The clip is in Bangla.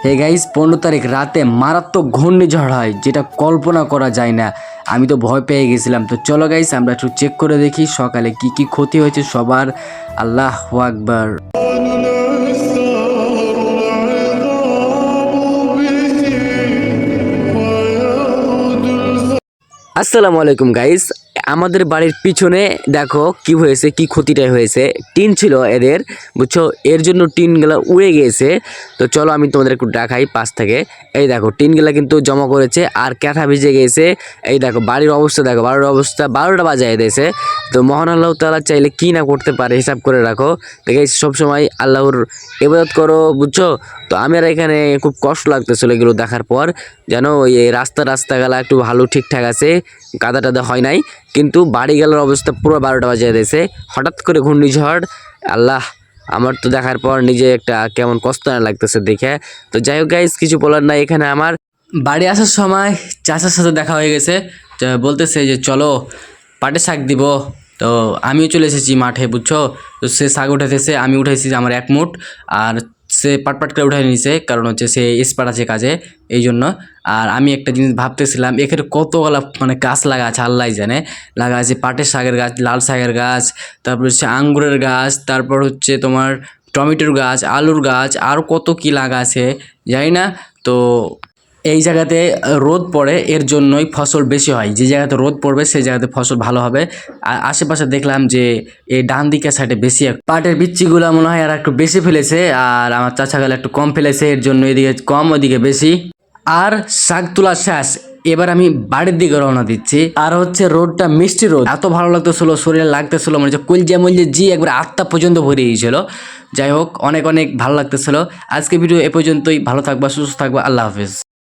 হে গাইস, 15 তারিখ রাতে মারাত্মক ঘূর্ণিঝড় হয়, যেটা কল্পনা করা যায় না। আমি তো ভয় পেয়ে গেছিলাম। তো চলো গাইস, আমরা একটু চেক করে দেখি সকালে কি কি ক্ষতি হয়েছে সবার। আল্লাহু আকবার। আসসালামু আলাইকুম গাইস, আমাদের বাড়ির পিছনে দেখো কি হয়েছে, কি ক্ষতিটা হয়েছে। টিন ছিল এদের, বুঝছো, এর জন্য টিনগুলা উড়ে গিয়েছে। তো চলো আমি তোমাদের একটু দেখাই পাশ থেকে। এই দেখো টিনগুলা কিন্তু জমা করেছে আর ক্যাথা ভিজে গিয়েছে। এই দেখো বাড়ির অবস্থা, দেখো বাড়ির অবস্থা 12টা বাজায় দিয়েছে। তো মহান আল্লাহ তাআলা চাইলে কি না করতে পারে, হিসাব করে রাখো। দেখে সবসময় আল্লাহর ইবাদত করো, বুঝছো। তো আমার এখানে খুব কষ্ট লাগতেছিল এগুলো দেখার পর। যেন ওই রাস্তাগুলা একটু ভালো ঠিকঠাক আছে, কাদা টাদা হয় নাই, কিন্তু বাড়িগুলোর অবস্থা পুরো 12টা বাজিয়ে দিয়েছে। হঠাৎ করে ঘূর্ণিঝড়, আল্লাহ, আমার তো দেখার পর নিজে একটা কেমন কষ্ট না লাগতেছে দেখে। তো যাই হোক গাইস, কিছু বলার নাই। এখানে আমার বাড়ি আসার সময় চাচার সাথে দেখা হয়ে গেছে। তো বলতেছে যে চলো পাটে শাক দিব। তো আমিও চলে এসেছি মাঠে, বুঝছো। তো সে শাক উঠাইতেছে, আমি উঠাইছি আমার 1 মুঠ, আর সে পাট করে উঠাই নিছে, কারণ হচ্ছে সে এক্সপার্ট আছে কাজে, এই জন্য। আর আমি একটা জিনিস ভাবতেছিলাম, এখানে কতগুলা মানে গাছ লাগা আছে আল্লাহ জানে। লাগা আছে পাটের শাকের গাছ, লাল শাকের গাছ, তারপর হচ্ছে আঙ্গুরের গাছ, তারপর হচ্ছে তোমার টমেটোর গাছ, আলুর গাছ, আর কত কি লাগা আছে জানি না। তো এই জায়গাতে রোদ পড়ে, এর জন্যই ফসল বেশি হয়। যে জায়গাতে রোদ পড়বে সেই জায়গাতে ফসল ভালো হবে। আর আশেপাশে দেখলাম যে এই ডান দিকের সাইডে বেশি পাটের বিচিগুলো মনে হয় আর একটু বেশি ফেলেছে, আর আমার চাচা গেলে একটু কম ফেলেছে, এর জন্য এদিকে কম ওদিকে বেশি। আর শাক তোলা শেষ, এবার আমি বাড়ির দিকে রওনা দিচ্ছি। আর হচ্ছে রোডটা মিষ্টি রোদ, এত ভালো লাগতেছিল, শরীরে লাগতেছিল মনে হচ্ছে কলজা মলজা জি একবার আত্মা পর্যন্ত ভরে গিয়েছিল। যাই হোক, অনেক অনেক ভালো লাগতেছিল। আজকে ভিডিও এ পর্যন্তই। ভালো থাকবা, সুস্থ থাকবা, আল্লাহ হাফেজ।